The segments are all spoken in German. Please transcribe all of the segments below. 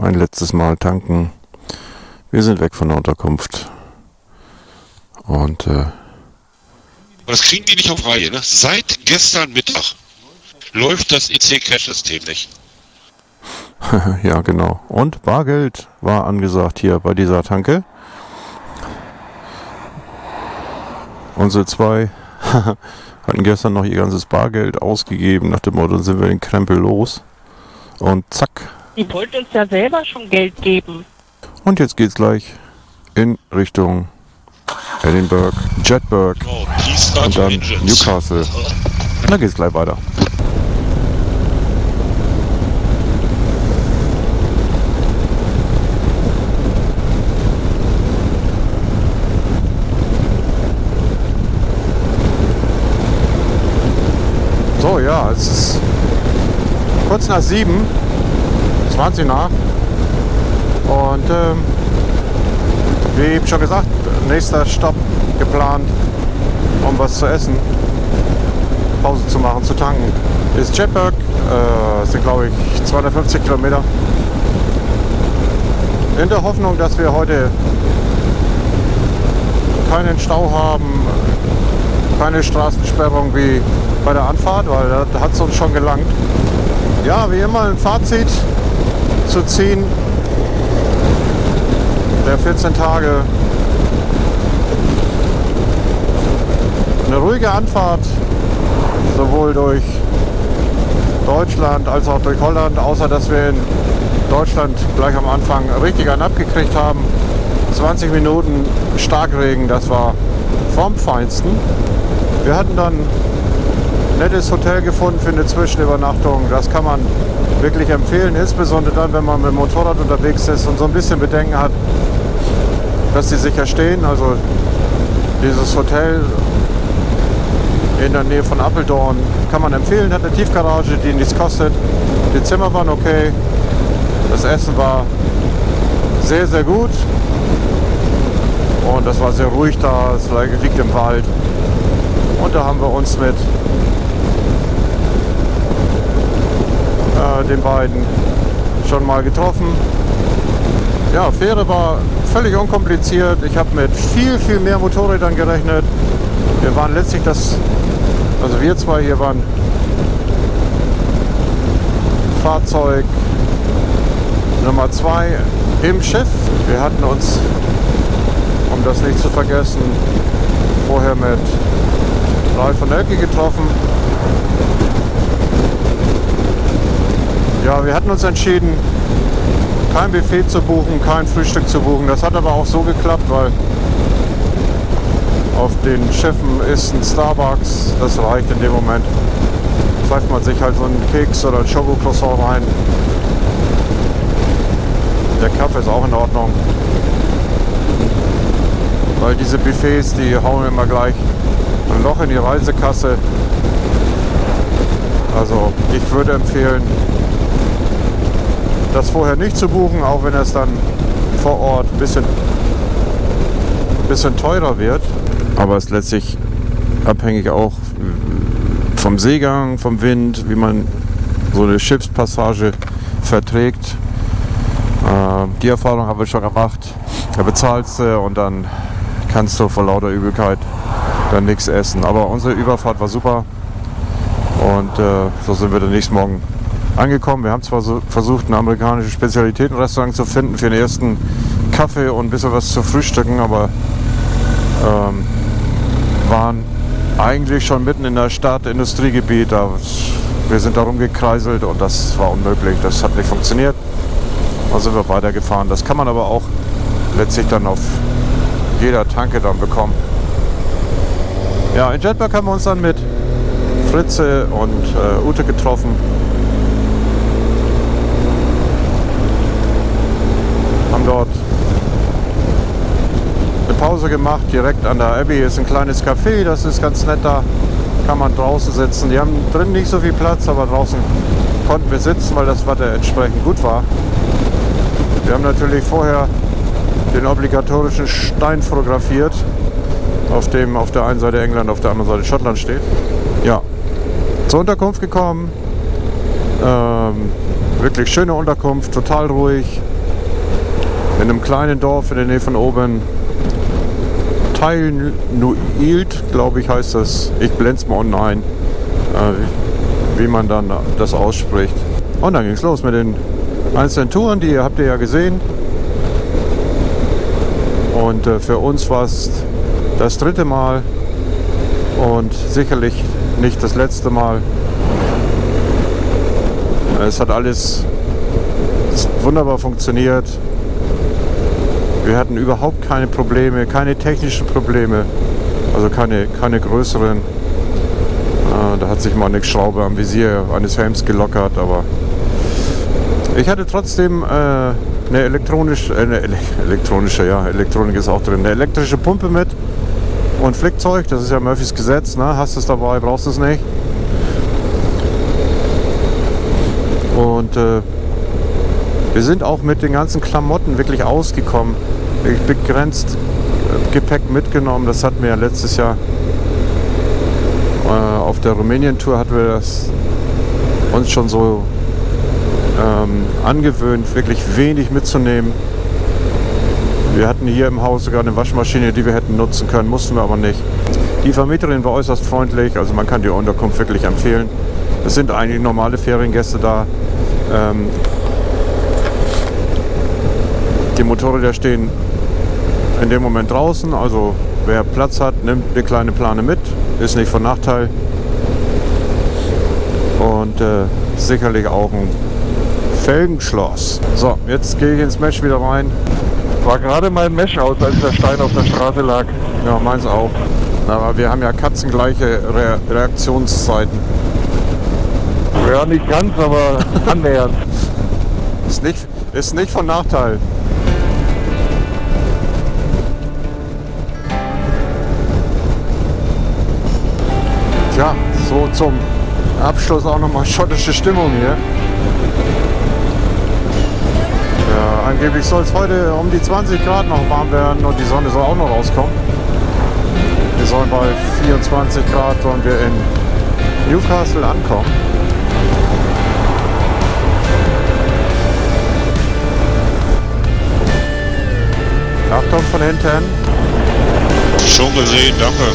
ein letztes Mal tanken. Wir sind weg von der Unterkunft. Und Aber das kriegen die nicht auf Reihe, ne? Seit gestern Mittag läuft das EC-Cash-System nicht. ja, genau. Und Bargeld war angesagt hier bei dieser Tanke. Unsere zwei hatten gestern noch ihr ganzes Bargeld ausgegeben, nach dem Motto, dann sind wir den Krempel los. Und zack. Die wollten uns ja selber schon Geld geben. Und jetzt geht's gleich in Richtung Edinburgh, Jedburgh und dann Newcastle. Und dann geht's gleich weiter. So, ja, es ist kurz nach 7, 20 nach. Und wie eben schon gesagt, nächster Stopp geplant, um was zu essen, Pause zu machen, zu tanken, ist Jedburgh. Sind glaube ich 250 Kilometer. In der Hoffnung, dass wir heute keinen Stau haben, keine Straßensperrung wie bei der Anfahrt, weil da hat es uns schon gelangt. Ja, wie immer ein Fazit zu ziehen der 14 Tage. Eine ruhige Anfahrt, sowohl durch Deutschland als auch durch Holland, außer dass wir in Deutschland gleich am Anfang richtig einen abgekriegt haben. 20 Minuten Starkregen, das war vom Feinsten. Wir hatten dann ein nettes Hotel gefunden für eine Zwischenübernachtung. Das kann man wirklich empfehlen, insbesondere dann, wenn man mit dem Motorrad unterwegs ist und so ein bisschen Bedenken hat, dass sie sicher stehen. Also dieses Hotel in der Nähe von Apeldoorn kann man empfehlen, hat eine Tiefgarage, die nichts kostet. Die Zimmer waren okay, das Essen war sehr, sehr gut und das war sehr ruhig da, es liegt im Wald. Und da haben wir uns mit den beiden schon mal getroffen. Ja, Fähre war völlig unkompliziert. Ich habe mit viel, viel mehr Motorrädern gerechnet. Wir waren letztlich also wir zwei hier waren Fahrzeug Nummer 2 im Schiff. Wir hatten uns, um das nicht zu vergessen, vorher mit Ralf von Elke getroffen. Ja, wir hatten uns entschieden, kein Buffet zu buchen, kein Frühstück zu buchen. Das hat aber auch so geklappt, weil auf den Schiffen ist ein Starbucks, das reicht in dem Moment. Pfeift man sich halt so einen Keks oder ein Schokocroissant rein. Der Kaffee ist auch in Ordnung. Weil diese Buffets, die hauen immer gleich ein Loch in die Reisekasse. Also ich würde empfehlen, das vorher nicht zu buchen, auch wenn es dann vor Ort ein bisschen teurer wird. Aber es ist letztlich abhängig auch vom Seegang, vom Wind, wie man so eine Schiffspassage verträgt. Die Erfahrung haben wir schon gemacht. Da bezahlst du und dann kannst du vor lauter Übelkeit dann nichts essen. Aber unsere Überfahrt war super und so sind wir den nächsten Morgen angekommen. Wir haben zwar so versucht, ein amerikanisches Spezialitätenrestaurant zu finden für den ersten Kaffee und ein bisschen was zu frühstücken, aber waren eigentlich schon mitten in der Stadt, Industriegebiet. Wir sind da rumgekreiselt und das war unmöglich. Das hat nicht funktioniert. Da sind wir weitergefahren. Das kann man aber auch letztlich dann auf jeder Tanke dann bekommen. Ja, in Jedburgh haben wir uns dann mit Fritze und Ute getroffen. Haben dort eine Pause gemacht, direkt an der Abbey ist ein kleines Café, das ist ganz nett, da kann man draußen sitzen. Die haben drin nicht so viel Platz, aber draußen konnten wir sitzen, weil das Wetter entsprechend gut war. Wir haben natürlich vorher den obligatorischen Stein fotografiert, auf dem auf der einen Seite England, auf der anderen Seite Schottland steht. Ja, zur Unterkunft gekommen, wirklich schöne Unterkunft, total ruhig. in einem kleinen Dorf in der Nähe von Oben. Teilnuilt, glaube ich, heißt das. Ich blende es mal unten ein, wie man dann das ausspricht. Und dann ging es los mit den einzelnen Touren, die habt ihr ja gesehen. Und für uns war es das 3. Mal und sicherlich nicht das letzte Mal. Es hat alles wunderbar funktioniert. Wir hatten überhaupt keine Probleme, keine technischen Probleme, also keine größeren. Da hat sich mal eine Schraube am Visier eines Helms gelockert, aber ich hatte trotzdem eine elektronische, Elektronik ist auch drin, eine elektrische Pumpe mit und Flickzeug, das ist ja Murphys Gesetz, ne? Hast es dabei, brauchst es nicht. Und wir sind auch mit den ganzen Klamotten wirklich ausgekommen. Ich begrenzt Gepäck mitgenommen, das hatten wir ja letztes Jahr auf der Rumänien-Tour hatten wir das uns schon so angewöhnt, wirklich wenig mitzunehmen. Wir hatten hier im Haus sogar eine Waschmaschine, die wir hätten nutzen können, mussten wir aber nicht. Die Vermieterin war äußerst freundlich, also man kann die Unterkunft wirklich empfehlen. Es sind eigentlich normale Feriengäste da. Die Motorräder stehen in dem Moment draußen, also wer Platz hat, nimmt eine kleine Plane mit, ist nicht von Nachteil. Und sicherlich auch ein Felgenschloss. So, jetzt gehe ich ins Mesh wieder rein. War gerade mein Mesh aus, als der Stein auf der Straße lag. Ja, meins auch. Aber wir haben ja katzengleiche Reaktionszeiten. Ja, nicht ganz, aber annähernd. Ist nicht von Nachteil. Tja, so zum Abschluss auch nochmal schottische Stimmung hier. Ja, angeblich soll es heute um die 20 Grad noch warm werden und die Sonne soll auch noch rauskommen. Wir sollen bei 24 Grad sollen wir in Newcastle ankommen. Achtung von hinten. Schon gesehen, danke.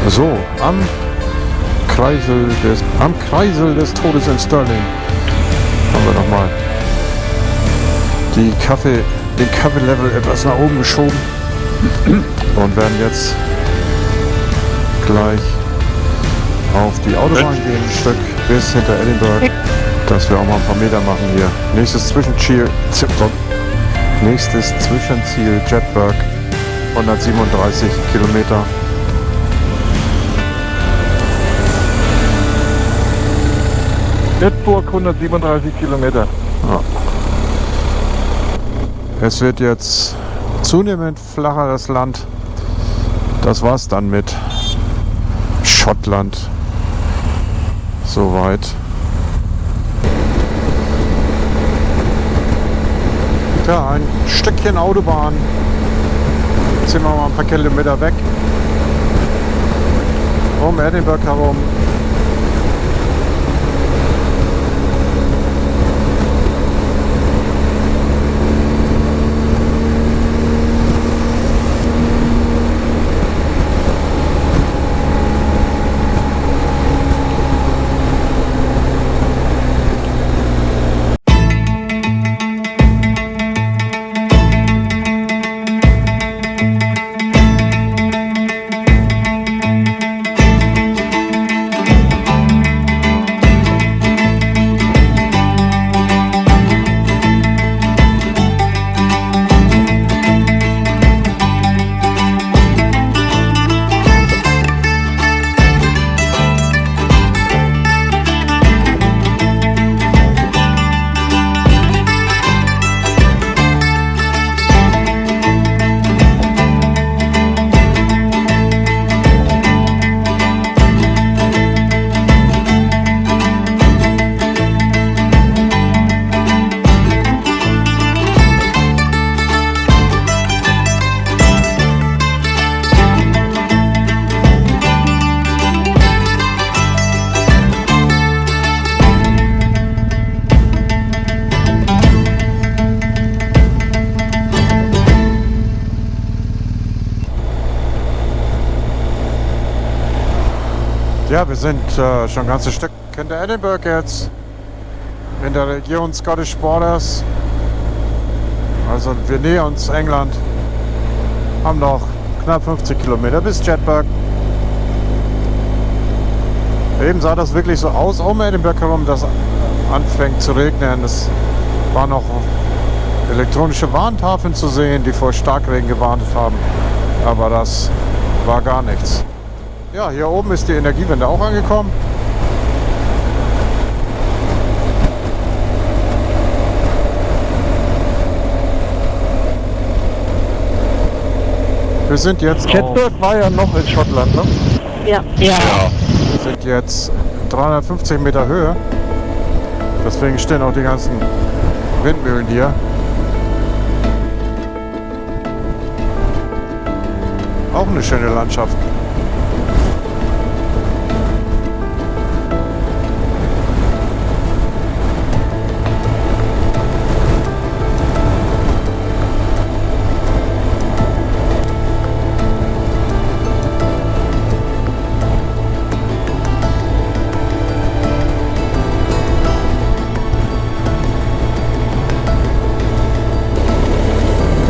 So, am Kreisel des Todes in Stirling haben wir nochmal den Kaffee-Level etwas nach oben geschoben und werden jetzt gleich auf die Autobahn gehen, ein Stück bis hinter Edinburgh, dass wir auch mal ein paar Meter machen hier. Nächstes Zwischenziel Jedburgh, 137 Kilometer. Jedburgh 137 Kilometer. Ja. Es wird jetzt zunehmend flacher, das Land. Das war's dann mit Schottland. Soweit. Ja, ein Stückchen Autobahn. Jetzt sind wir mal ein paar Kilometer weg. Um Edinburgh herum. Ja, wir sind schon ein ganzes Stück hinter Edinburgh jetzt. In der Region Scottish Borders. Also wir nähern uns England. Haben noch knapp 50 Kilometer bis Jedburgh. Eben sah das wirklich so aus um Edinburgh herum, dass anfängt zu regnen. Es waren noch elektronische Warntafeln zu sehen, die vor Starkregen gewarnt haben. Aber das war gar nichts. Ja, hier oben ist die Energiewende auch angekommen. Wir sind jetzt auf, Jedburgh war ja noch in Schottland, ne? Ja. Ja. wir sind jetzt 350 Meter Höhe. Deswegen stehen auch die ganzen Windmühlen hier. Auch eine schöne Landschaft.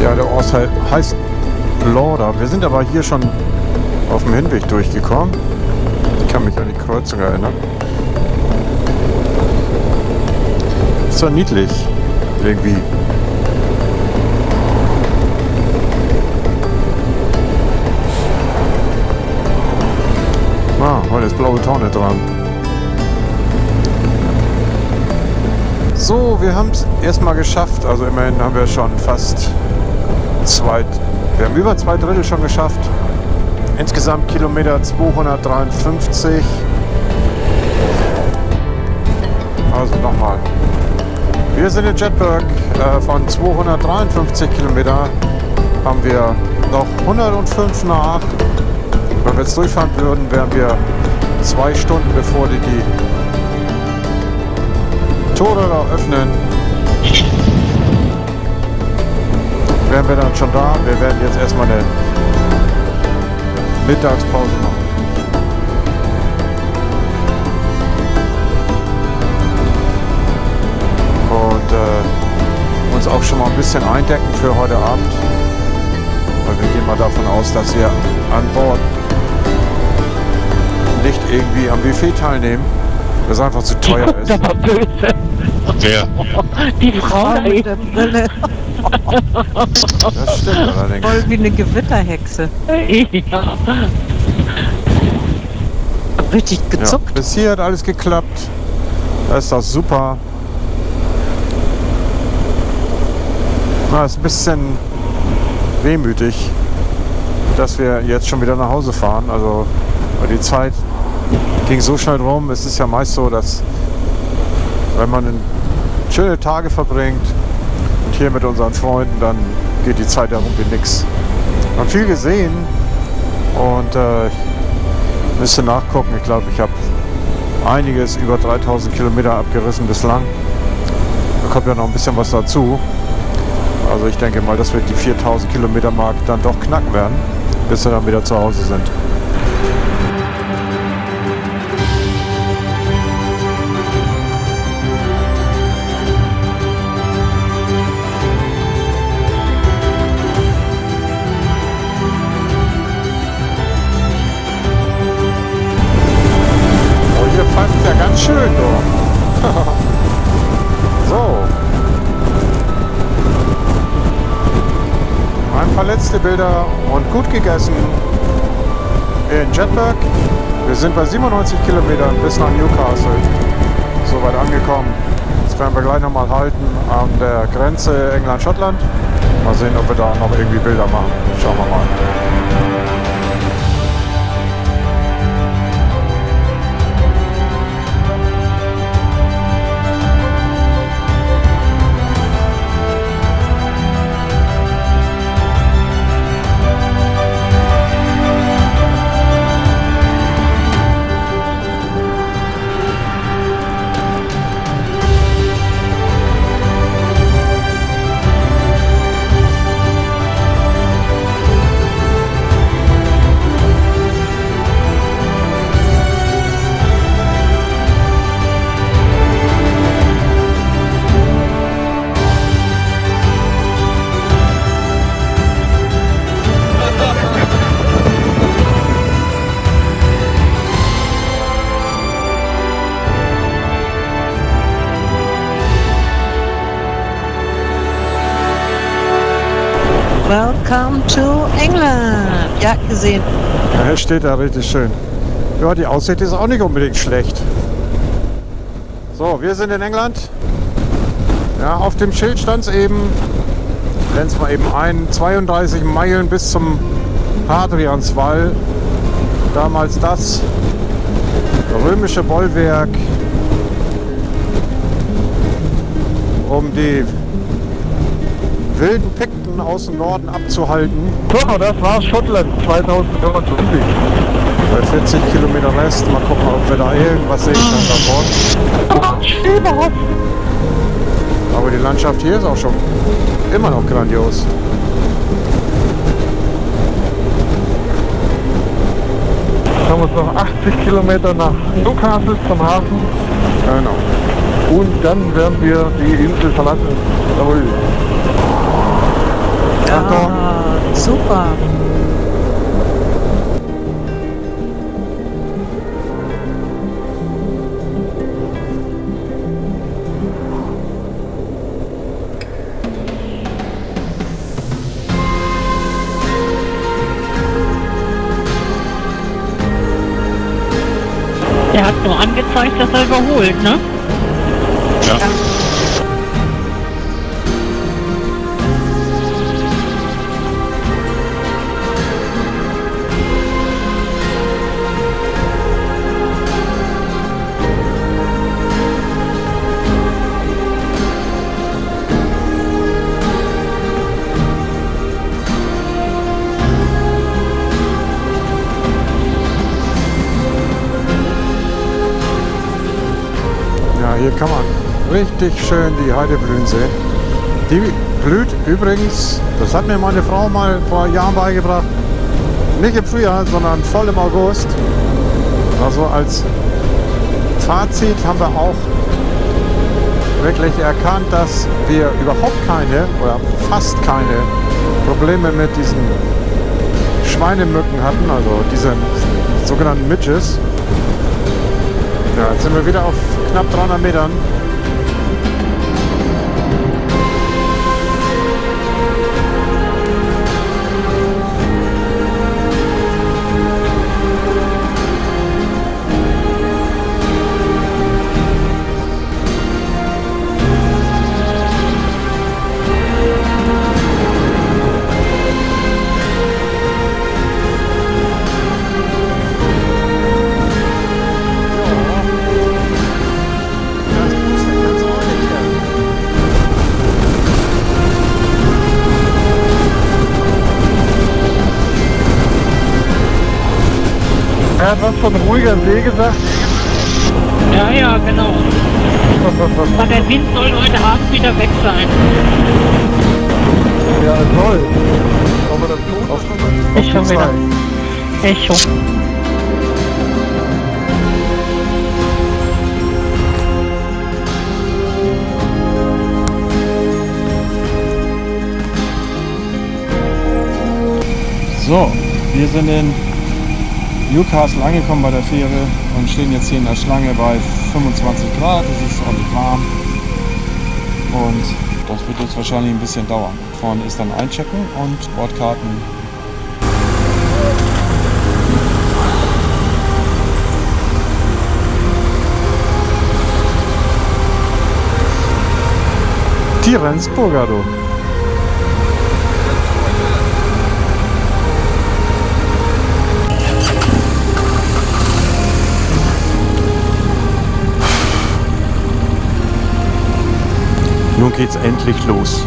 Ja, der Ort heißt Lauder. Wir sind aber hier schon auf dem Hinweg durchgekommen. Ich kann mich an die Kreuzung erinnern. Ist zwar niedlich, irgendwie. Heute ist blaue Tonne dran. So, wir haben es erstmal geschafft. Also immerhin haben wir schon fast wir haben über 2/3 schon geschafft. Insgesamt Kilometer 253. Also nochmal. Wir sind in Jedburgh. Von 253 Kilometer haben wir noch 105 nach. Wenn wir jetzt durchfahren würden, wären wir 2 Stunden, bevor die Tore da öffnen. Wären wir dann schon da. Wir werden jetzt erstmal eine Mittagspause machen. Und uns auch schon mal ein bisschen eindecken für heute Abend. Weil wir gehen mal davon aus, dass wir an Bord nicht irgendwie am Buffet teilnehmen, das einfach zu teuer ist. Das war böse. Wer? Die Frau mit der Brille. Das stimmt allerdings. Voll wie eine Gewitterhexe. Ja. Richtig Ja, gezuckt. bis hier hat alles geklappt. Das ist doch super. Na, ist ein bisschen wehmütig, dass wir jetzt schon wieder nach Hause fahren. Also die Zeit ging so schnell rum. Es ist ja meist so, dass wenn man schöne Tage verbringt und hier mit unseren Freunden, dann geht die Zeit darum wie nix. Wir haben viel gesehen und ich müsste nachgucken. Ich glaube, ich habe einiges über 3000 Kilometer abgerissen bislang. Da kommt ja noch ein bisschen was dazu. Also ich denke mal, dass wir die 4000 Kilometer Mark dann doch knacken werden, bis wir dann wieder zu Hause sind. Oh, hier pfeift es ja ganz schön, du. So. Ein paar letzte Bilder und gut gegessen in Jedburgh. Wir sind bei 97 Kilometern bis nach Newcastle. Soweit angekommen. Jetzt werden wir gleich nochmal halten an der Grenze England-Schottland. Mal sehen, ob wir da noch irgendwie Bilder machen. Schauen wir mal. Welcome to England. Ja, gesehen. Ja, hier steht da richtig schön. Ja, die Aussicht ist auch nicht unbedingt schlecht. So, wir sind in England. Ja, auf dem Schild stand es eben, ich blende es mal eben ein, 32 Meilen bis zum Hadrianswall. Damals das römische Bollwerk, um die wilden Pikten aus dem Norden abzuhalten. So, das war Schottland 2025. Bei 40 Kilometer Rest. Mal gucken, ob wir da irgendwas sehen können davon. Aber die Landschaft hier ist auch schon immer noch grandios. Jetzt haben wir uns noch 80 Kilometer nach Newcastle zum Hafen. Genau. Und dann werden wir die Insel verlassen. Jawohl. Achtung. Ah, super. Der hat nur angezeigt, dass er überholt, ne? Ja. Ja, hier kann man richtig schön die Heideblühen sehen. Die blüht übrigens, das hat mir meine Frau mal vor Jahren beigebracht, nicht im Frühjahr, sondern voll im August. Also als Fazit haben wir auch wirklich erkannt, dass wir überhaupt keine oder fast keine Probleme mit diesen Schweinemücken hatten, also diesen sogenannten Midges. Ja, jetzt sind wir wieder auf knapp 300 Metern. Er hat was von ruhiger See gesagt. Ja, ja, genau. Aber der Wind soll heute Abend wieder weg sein. Ja, toll. Aber das tut auch schon Ist schon wieder. Echo. So, wir sind in Newcastle angekommen bei der Fähre und stehen jetzt hier in der Schlange bei 25 Grad. Es ist ordentlich warm und das wird jetzt wahrscheinlich ein bisschen dauern. Vorne ist dann Einchecken und Bordkarten. Die Rendsburger, du. Nun geht's endlich los.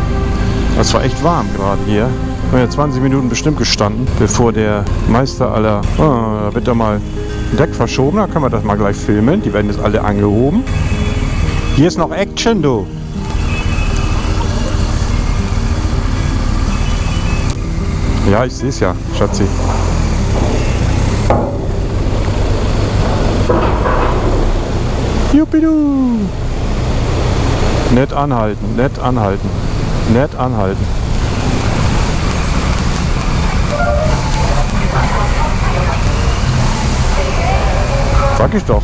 Es war echt warm gerade hier. Wir haben ja 20 Minuten bestimmt gestanden, bevor der Meister aller... da wird da mal ein Deck verschoben, da können wir das mal gleich filmen. Die werden jetzt alle angehoben. Hier ist noch Action, du. Ja, ich sehe es ja, Schatzi. Juppidu. Nett anhalten, nett anhalten, nett anhalten. Sag ich doch.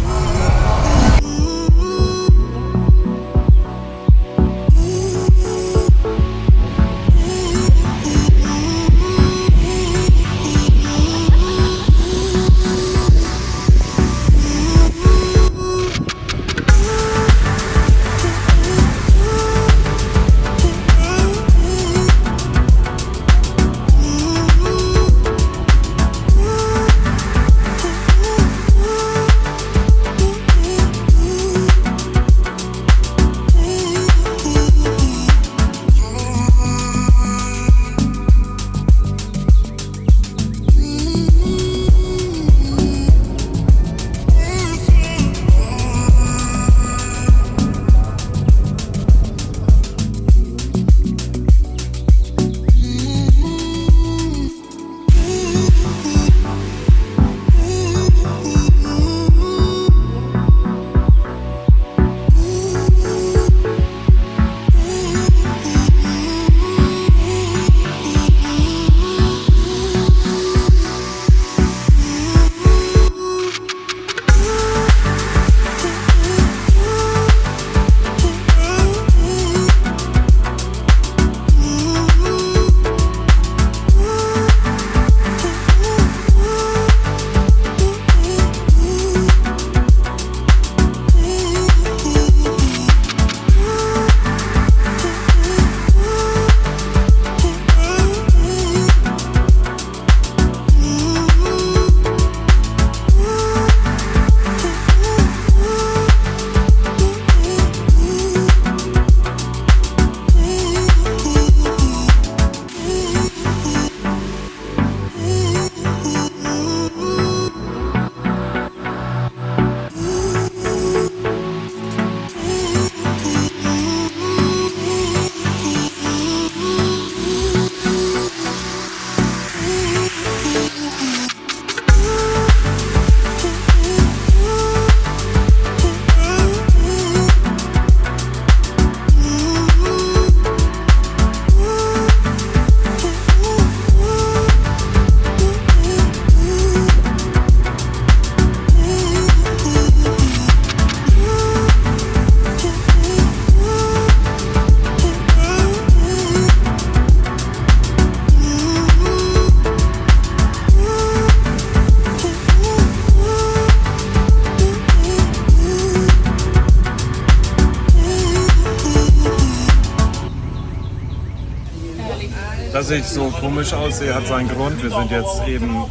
ich so komisch aussehe, hat seinen Grund. Wir sind jetzt eben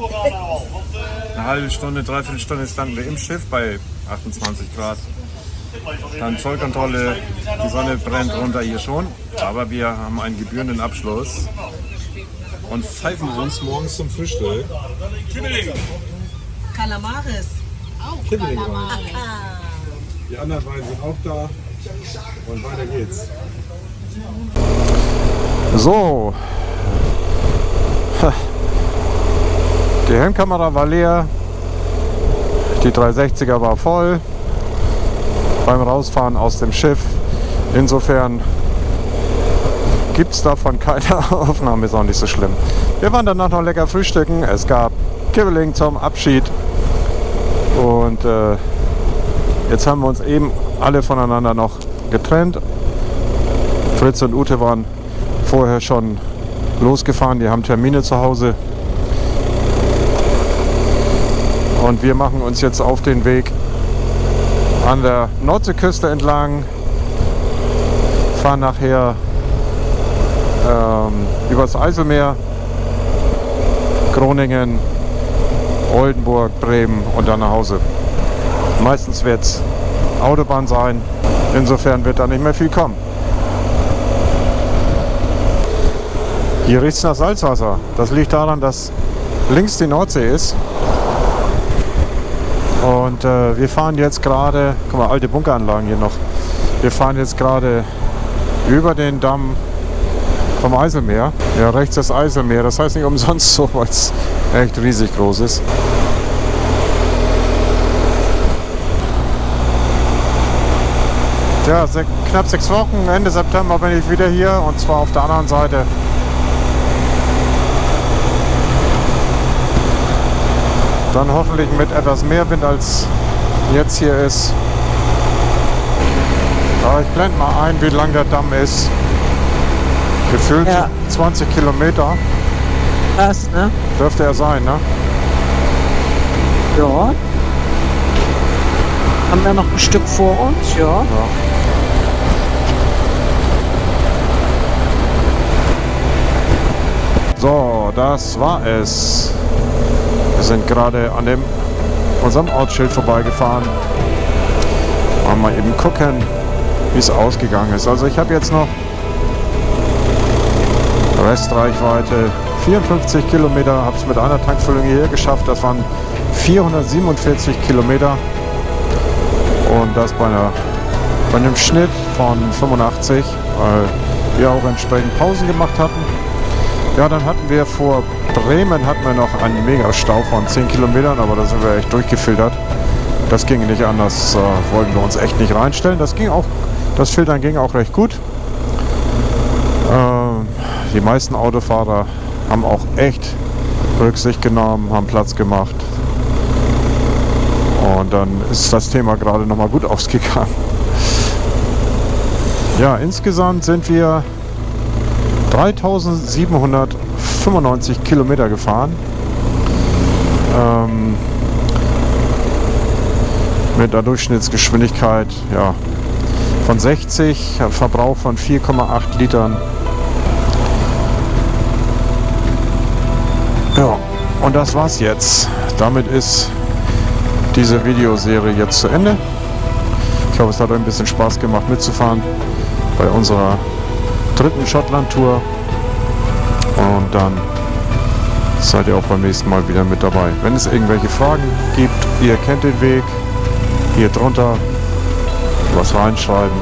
eine halbe Stunde, dreiviertel Stunde standen wir im Schiff bei 28 Grad. Dann Zollkontrolle, die Sonne brennt runter hier schon, aber wir haben einen gebührenden Abschluss und pfeifen uns morgens zum Frühstück. Kalamaris. Kibbeling rein. Die anderen beiden sind auch da und weiter geht's. So. Die Helmkamera war leer. Die 360er war voll. Beim Rausfahren aus dem Schiff. Insofern gibt es davon keine Aufnahme, ist auch nicht so schlimm. Wir waren danach noch lecker frühstücken. Es gab Kibbeling zum Abschied. Und jetzt haben wir uns eben alle voneinander noch getrennt. Fritz und Ute waren vorher schon losgefahren, die haben Termine zu Hause. Und wir machen uns jetzt auf den Weg an der Nordseeküste entlang, fahren nachher übers Eiselmeer, Groningen, Oldenburg, Bremen und dann nach Hause. Meistens wird es Autobahn sein, insofern wird da nicht mehr viel kommen. Hier riecht es nach Salzwasser. Das liegt daran, dass links die Nordsee ist. Und wir fahren jetzt gerade, guck mal, alte Bunkeranlagen hier noch. Wir fahren jetzt gerade über den Damm vom Eiselmeer. Ja, rechts das Eiselmeer. Das heißt nicht umsonst so, weil es echt riesig groß ist. Ja, knapp 6 Wochen, Ende September bin ich wieder hier und zwar auf der anderen Seite. Dann hoffentlich mit etwas mehr Wind als jetzt hier ist. Aber ich blende mal ein, wie lang der Damm ist. Gefühlt 20 Kilometer. Krass, ne? Dürfte er sein, ne? Ja. Haben wir noch ein Stück vor uns, ja. So, das war es. Wir sind gerade an unserem Ortsschild vorbeigefahren. Mal eben gucken, wie es ausgegangen ist. Also ich habe jetzt noch Restreichweite 54 Kilometer, habe es mit einer Tankfüllung hierher geschafft. Das waren 447 Kilometer und das bei einem Schnitt von 85, weil wir auch entsprechend Pausen gemacht hatten. Ja, dann hatten wir vor Bremen noch einen Mega-Stau von 10 Kilometern, aber da sind wir echt durchgefiltert. Das ging nicht anders, wollten wir uns echt nicht reinstellen. Das Filtern ging auch recht gut. Die meisten Autofahrer haben auch echt Rücksicht genommen, haben Platz gemacht. Und dann ist das Thema gerade nochmal gut ausgegangen. Ja, insgesamt sind wir 3795 Kilometer gefahren. Mit einer Durchschnittsgeschwindigkeit von 60, Verbrauch von 4,8 Litern. Ja, und das war's jetzt. Damit ist diese Videoserie jetzt zu Ende. Ich hoffe, es hat euch ein bisschen Spaß gemacht mitzufahren bei unserer 3. Schottland-Tour. Und dann seid ihr auch beim nächsten Mal wieder mit dabei. Wenn es irgendwelche Fragen gibt, ihr kennt den Weg, hier drunter was reinschreiben.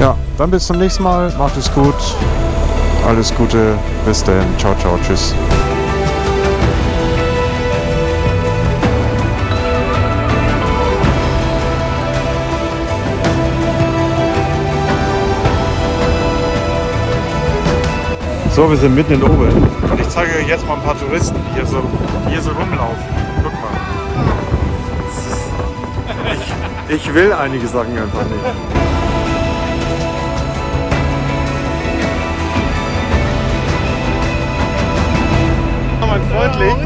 Ja, dann bis zum nächsten Mal. Macht es gut. Alles Gute. Bis dann. Ciao, ciao. Tschüss. So, wir sind mitten in Obe und ich zeige euch jetzt mal ein paar Touristen, die hier so rumlaufen. Guck mal. Ich will einige Sachen einfach nicht. Mein freundlich.